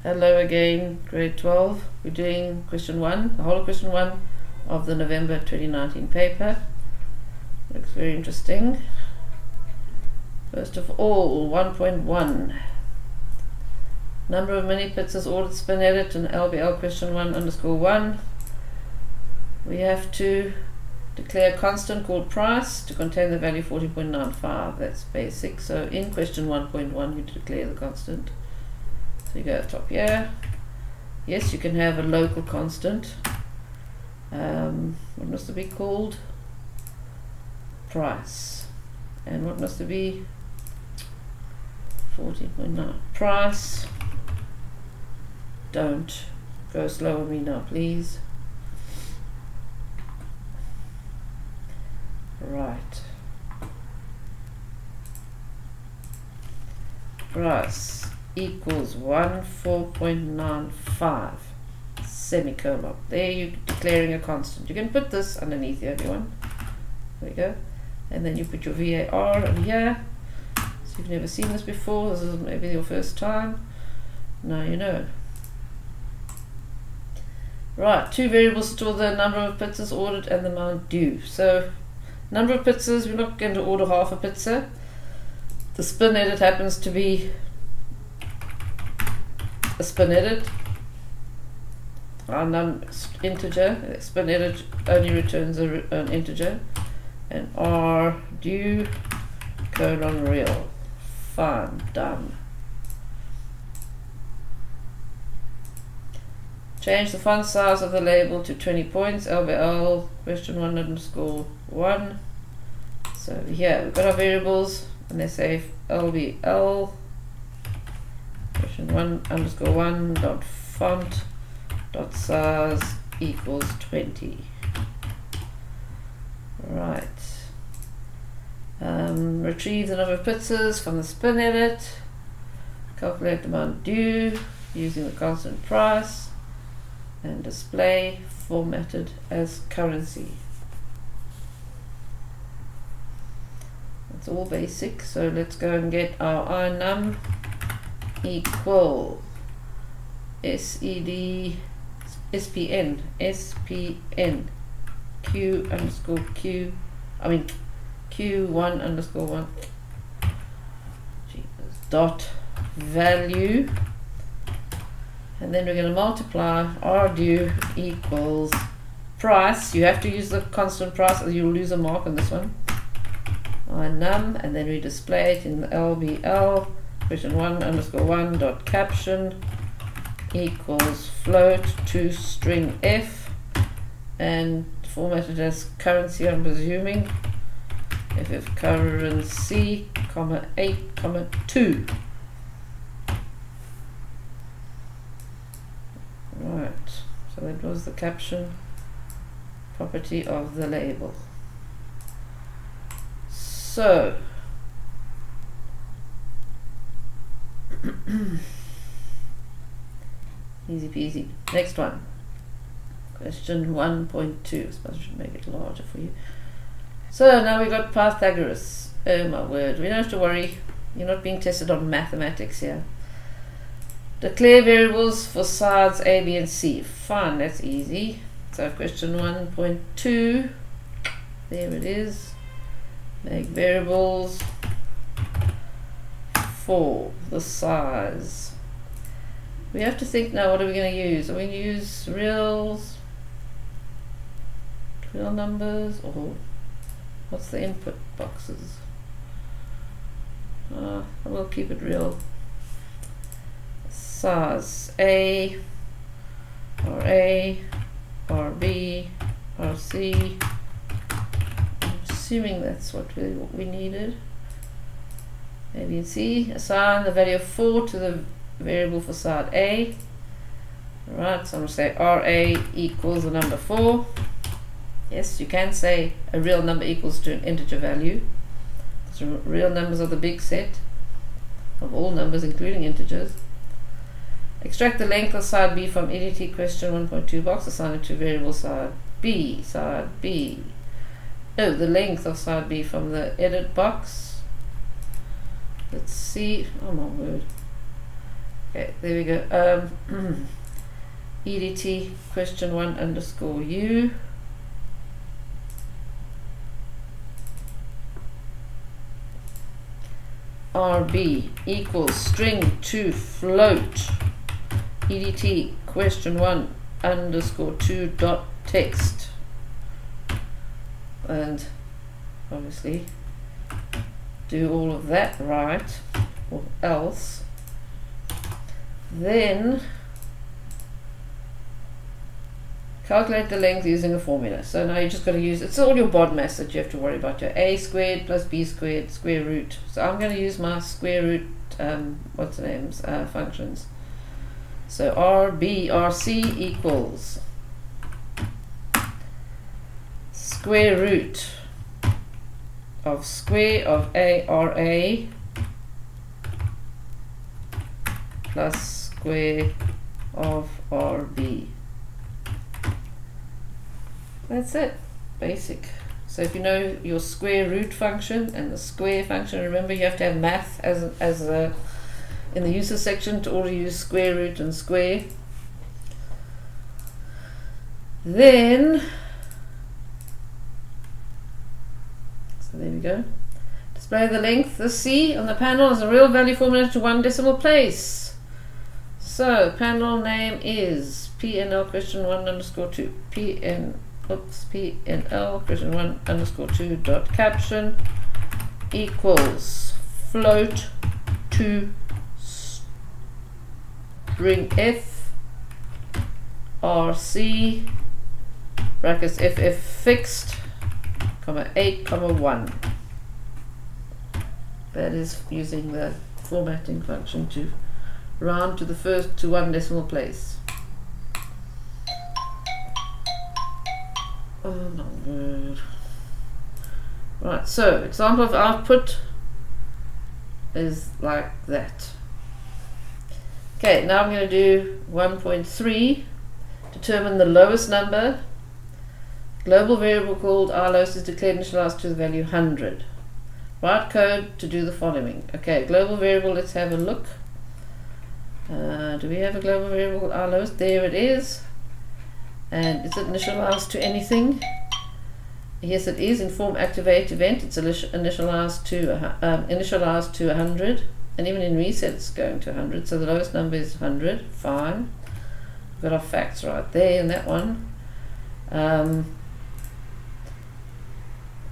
Hello again, grade 12. We're doing question 1, the whole of question 1 of the November 2019 paper. Looks very interesting. First of all, 1.1. Number of mini pits is ordered spin edit in LBL question 1_1. We have to declare a constant called price to contain the value 40.95. That's basic. So in question 1.1 you declare the constant. So you go up top here. Yes, you can have a local constant. What must it be called? Price. And what must it be? 40.9. Price. Don't go slow on me now, please. Right. Price equals 14.95 semicolon. There you're declaring a constant. You can put this underneath here if you want. There we go. And then you put your VAR over here. So you've never seen this before. This is maybe your first time. Now you know. Right, two variables to store the number of pizzas ordered and the amount due. So number of pizzas, we're not going to order half a pizza. The spin edit happens to be a spin edit. Our integer, spin edit only returns an integer. And R due colon real. Fine, done. Change the font size of the label to 20 points. LBL question 1_1. So here we've got our variables and they say LBL question 1_1 dot font dot size equals 20. Right. Retrieve the number of pizzas from the spin edit. Calculate the amount due using the constant price. And display formatted as currency. That's all basic. So let's go and get our inum equal SPN Q1_1 dot value, and then we're going to multiply R due equals price. You have to use the constant price or you'll lose a mark on this one. Inum, and then we display it in the LBL question 1_1 dot caption equals float to string F and formatted as currency, I'm presuming. FF currency, comma 8, comma 2. Right, so that was the caption property of the label. So easy peasy. Next one. Question 1.2. I suppose I should make it larger for you. So now we've got Pythagoras. Oh my word, we don't have to worry. You're not being tested on mathematics here. Declare variables for sides A, B and C. Fine, that's easy. So question 1.2. There it is. Make variables for the size. We have to think now, what are we going to use? Are we going to use real numbers, or what's the input boxes? We'll keep it real. Size A, or B, or C. I'm assuming that's what we needed. A, B, and C. Assign the value of 4 to the variable for side A. Right, so I'm going to say RA equals the number 4. Yes, you can say a real number equals to an integer value. So real numbers are the big set of all numbers, including integers. Extract the length of side B from EDT question 1.2 box. Assign it to variable side B. Side B. Oh, the length of side B from the edit box. Let's see. Oh my word. Okay, there we go. EDT question 1 underscore U. RB equals string to float EDT question 1 underscore 2 dot text, and obviously do all of that right, or else then calculate the length using a formula. So now you just got to use, it's all your BODMAS that you have to worry about, your a squared plus b squared square root. So I'm going to use my square root functions. So RC equals square root of square of RA plus square of RB. That's it, basic. So if you know your square root function and the square function, remember you have to have math as in the user section to all use square root and square. Then, so there we go. Display the length. The C on the panel is a real value formula to 1 decimal place. So panel name is PNL question 1 underscore 2. PNL question 1 underscore 2 dot caption equals float to string F RC brackets FF fixed comma 8 comma 1. That is using the formatting function to round to the first to 1 decimal place. Oh my word. Right, so example of output is like that. Okay, now I'm going to do 1.3. Determine the lowest number. Global variable called rlowest is declared initialized to the value 100. Write code to do the following. Okay, global variable, let's have a look. Do we have a global variable called rlowest? There it is. And is it initialized to anything? Yes, it is. In form activate event, it's initialized to 100, and even in reset it's going to 100. So the lowest number is 100. Fine. We've got our facts right there in that one.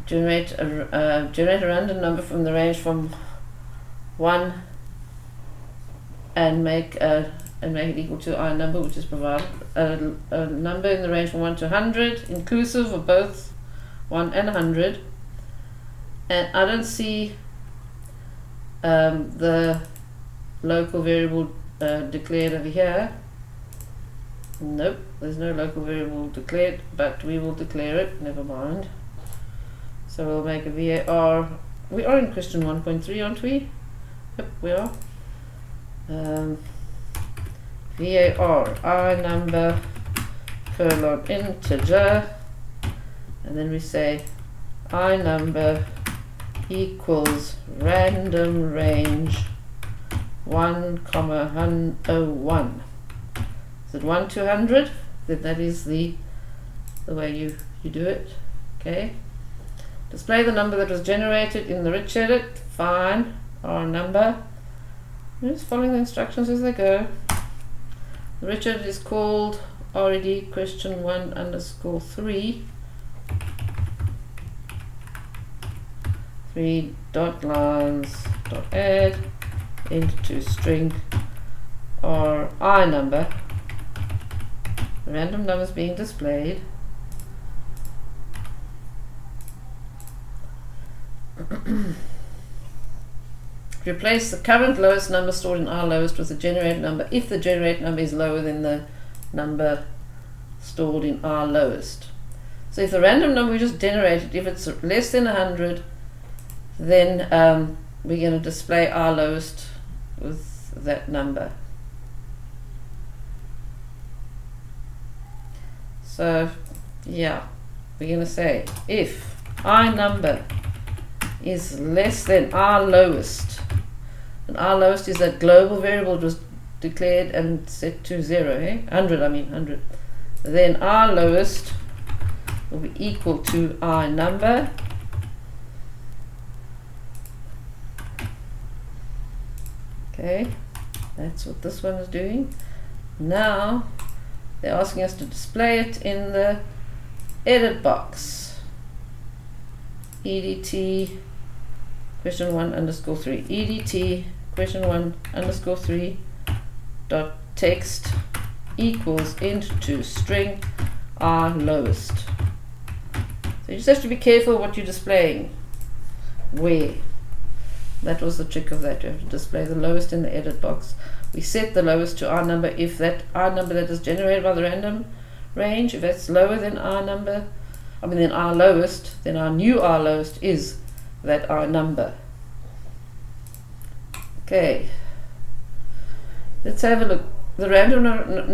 Generate a random number from the range from 1 and make it equal to I number, which is provided. A number in the range from 1 to 100, inclusive of both 1 and 100. And I don't see the local variable declared over here. Nope, there's no local variable declared, but we will declare it, never mind. So we'll make a VAR. We are in question 1.3, aren't we? Yep, we are. VAR, I number, colon, integer, and then we say I number equals random range 1,101. Is it 1 to 100? Then that is the way you do it. Okay. Display the number that was generated in the rich edit. Fine. Our number. I'm just following the instructions as they go. The rich edit is called red question 1 underscore 3. 3 dot lines dot add into string or I number. The random numbers being displayed. Replace the current lowest number stored in rlowest with the generated number if the generated number is lower than the number stored in rlowest. So if the random number we just generated, if it's less than 100, then we're going to display rlowest with that number. So yeah, we're going to say if I number is less than rlowest, and rlowest is that global variable that was declared and set to 0, 100, I mean 100. Then our lowest will be equal to our number. Okay, that's what this one is doing. Now they're asking us to display it in the edit box. EDT question 1 underscore 3. EDT question 1 underscore 3 dot text equals int2 string our lowest. So you just have to be careful what you're displaying where. That was the trick of that. You have to display the lowest in the edit box. We set the lowest to our number if that our number that is generated by the random range, if that's lower than our number, than our lowest, then our new our lowest is that our number. Okay, let's have a look. The random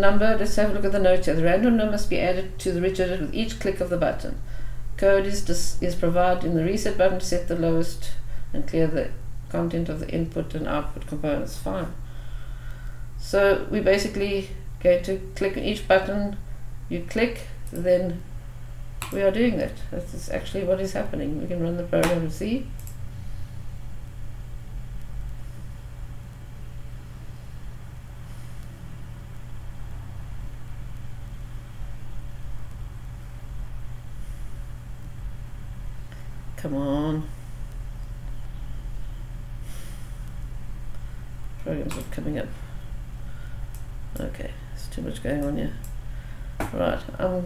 number, let's have a look at the note here. The random number must be added to the widget with each click of the button. Code is provided in the reset button to set the lowest and clear the content of the input and output components. Fine. So we're basically going to click on each button you click, then we are doing that. That's actually what is happening. We can run the program and see. Come on. Programs are coming up. Okay, there's too much going on here. Right. Okay.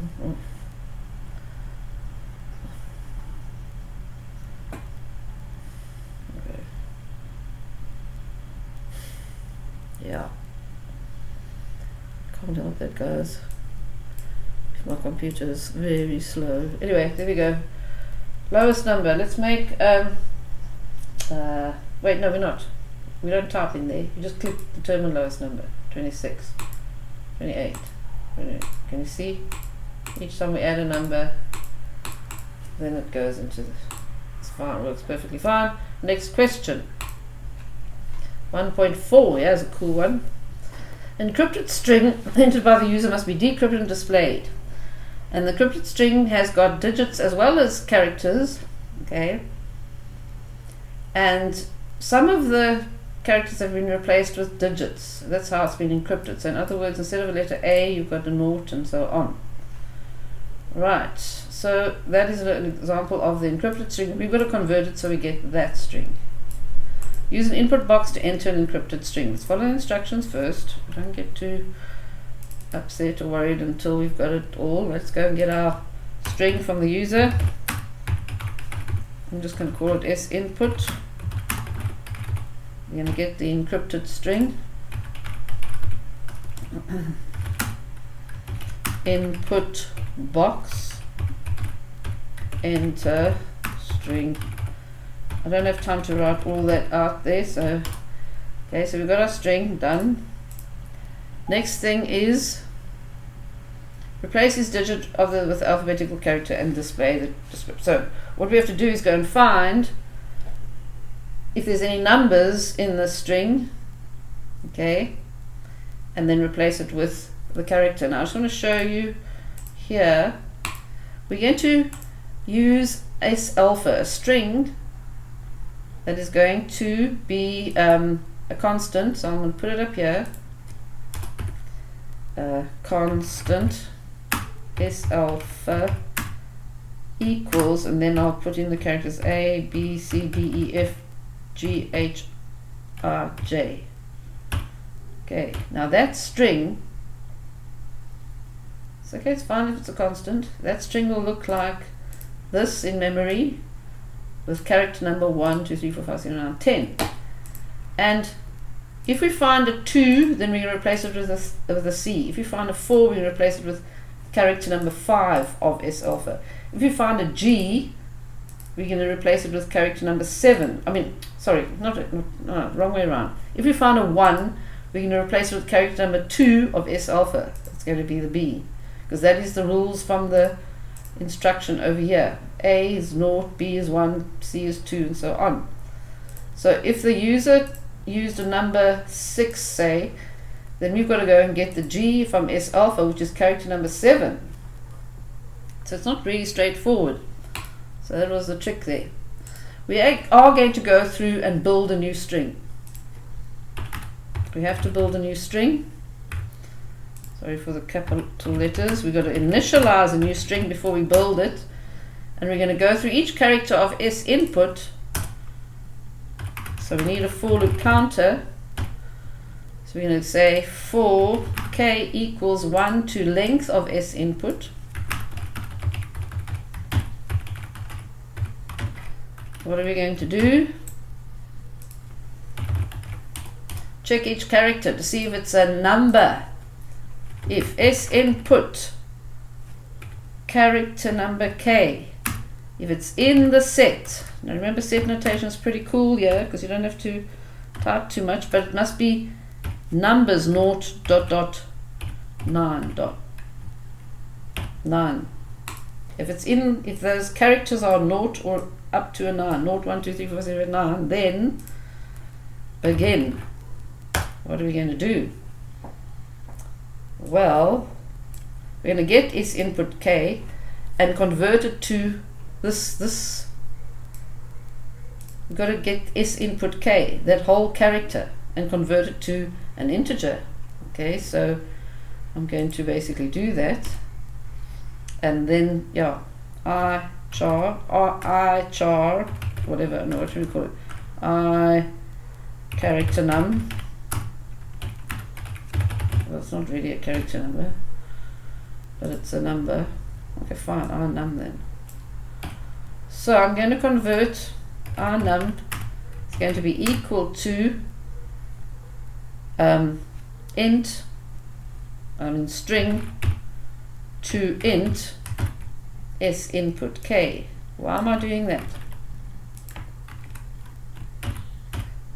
Yeah. Can't help that, guys. My computer is very slow. Anyway, there we go. Lowest number. Let's make. Wait, no, we're not. We don't type in there. You just click determine lowest number. 26, 28. Can you see? Each time we add a number, then it goes into the. It's fine. Works perfectly fine. Next question. 1.4. Here's a cool one. Encrypted string entered by the user must be decrypted and displayed. And the encrypted string has got digits as well as characters. Okay. And some of the characters have been replaced with digits. That's how it's been encrypted. So in other words, instead of a letter A, you've got a naught and so on. Right. So that is an example of the encrypted string. We've got to convert it so we get that string. Use an input box to enter an encrypted string. Let's follow the instructions first. Don't get too upset or worried until we've got it all. Let's go and get our string from the user. I'm just going to call it sinput. We're going to get the encrypted string. Input box, enter string. I don't have time to write all that out there, so okay, so we've got our string done. Next thing is replace this digit of the with alphabetical character and display the description. So what we have to do is go and find if there's any numbers in the string, okay, and then replace it with the character. Now I just want to show you here. We're going to use S-alpha, a string that is going to be a constant. So I'm going to put it up here. Constant S-alpha equals, and then I'll put in the characters A, B, C, D, E, F, G, H, R, J. Okay, now that string, it's okay, it's fine if it's a constant. That string will look like this in memory with character number 1, 2, 3, 4, 5, 6, 7, 8, 9, 10. And if we find a 2, then we can replace it with a C. If we find a 4, we can replace it with character number 5 of S-alpha. If we find a G, we're going to replace it with character number 7. I mean, sorry, wrong way around. If we find a 1, we're going to replace it with character number 2 of S-alpha. It's going to be the B, because that is the rules from the instruction over here. A is 0, B is 1, C is 2, and so on. So if the user used a number 6, say, then we've got to go and get the G from S alpha, which is character number 7. So it's not really straightforward. So that was the trick there. We are going to go through and build a new string. We have to build a new string. Sorry for the capital letters. We've got to initialize a new string before we build it. And we're going to go through each character of S input. So we need a for loop counter. So we're going to say for k equals 1 to length of S input. What are we going to do? Check each character to see if it's a number. If S input character number k, if it's in the set. Now remember, set notation is pretty cool here because you don't have to type too much, but it must be numbers 0 dot dot 9 dot 9. If those characters are 0 or up to a 9, 0, 1, 2, 3, 4, 5, 6, 7, 9, then begin. What are we going to do? Well, we're going to get S input k and convert it to this. We've got to get S input k, that whole character, and convert it to an integer. Okay, so I'm going to basically do that. And then, yeah, I char, whatever, I don't know what we call it, I character num. Well, it's not really a character number, but it's a number. Okay, fine, I num then. So I'm going to convert I num. It's going to be equal to string to int S input k. Why am I doing that?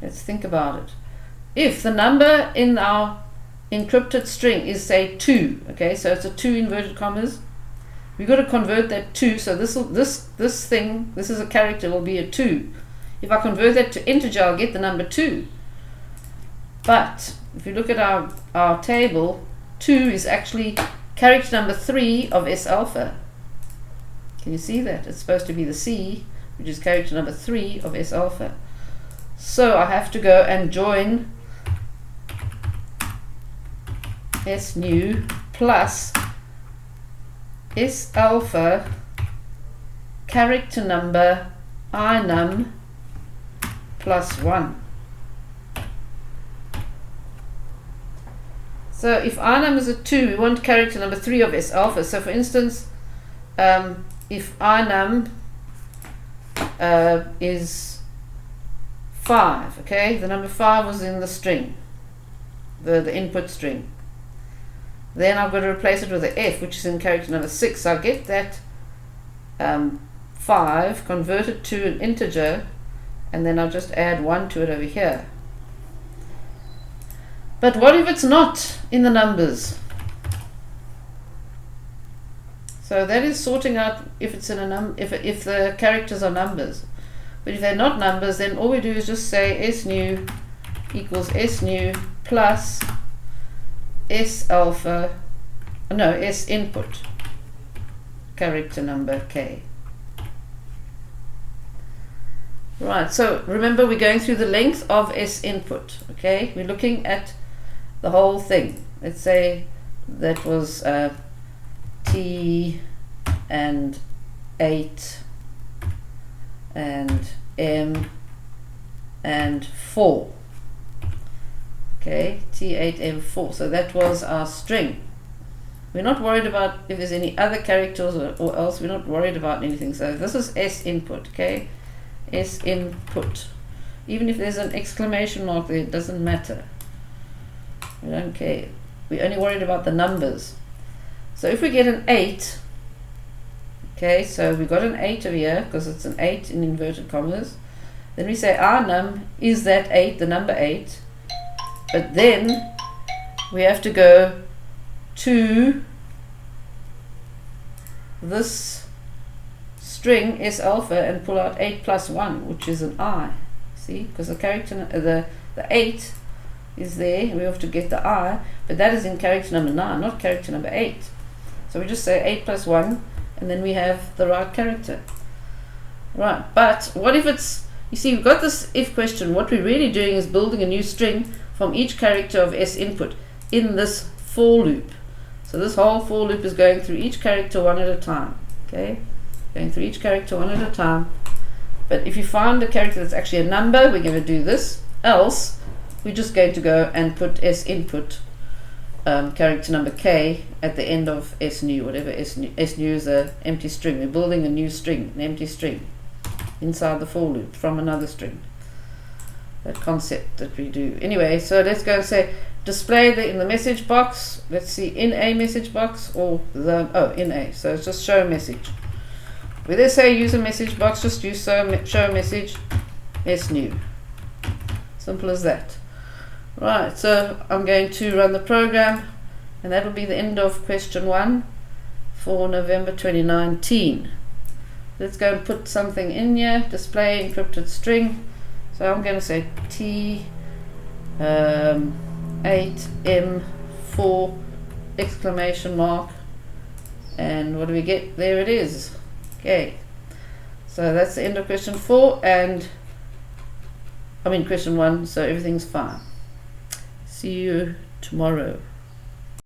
Let's think about it. If the number in our encrypted string is, say, 2, okay, so it's a 2 inverted commas, we've got to convert that 2, so this is a character, will be a 2. If I convert that to integer, I'll get the number 2. But if you look at our table, 2 is actually character number 3 of S alpha. Can you see that? It's supposed to be the C, which is character number 3 of S alpha. So I have to go and join S new plus S alpha character number I num plus 1. So if I num is a 2, we want character number 3 of S alpha. So for instance, if I num is 5, okay, the number 5 was in the string, the input string. Then I've got to replace it with an F, which is in character number 6. So I get that 5, convert it to an integer, and then I'll just add 1 to it over here. But what if it's not in the numbers? So that is sorting out if it's in a if the characters are numbers. But if they're not numbers, then all we do is just say S new equals S new plus S alpha, no, S input character number k. Right, so remember we're going through the length of S input, okay? We're looking at the whole thing. Let's say that was T and 8 and M and 4. Okay, T8M4. So that was our string. We're not worried about if there's any other characters or else. We're not worried about anything. So this is S input, okay? S input. Even if there's an exclamation mark there, it doesn't matter. We don't care. We're only worried about the numbers. So if we get an 8, okay, so we got an 8 over here because it's an 8 in inverted commas. Then we say our num is that 8, the number 8. But then we have to go to this string S alpha and pull out 8 plus 1, which is an I. See, because the character the 8 is there, and we have to get the I, but that is in character number 9, not character number 8. So we just say 8 plus 1, and then we have the right character. Right, but what if it's, you see, we've got this if question. What we're really doing is building a new string from each character of S input in this for loop. So this whole for loop is going through each character one at a time. Okay, going through each character one at a time. But if you find a character that's actually a number, we're going to do this. Else, we're just going to go and put S input character number K at the end of S new, whatever S new is an empty string. We're building a new string, an empty string inside the for loop from another string. That concept that we do. Anyway, so let's go and say display in the message box. Let's see, in a message box or in a. So it's just show a message. Where they say use a message box, just use show a message S new. Simple as that. Right, so I'm going to run the program, and that will be the end of question 1 for November 2019. Let's go and put something in here. Display encrypted string. So I'm going to say T8M4 exclamation mark, and what do we get? There it is. Okay, so that's the end of question 4, and question 1, so everything's fine. See you tomorrow.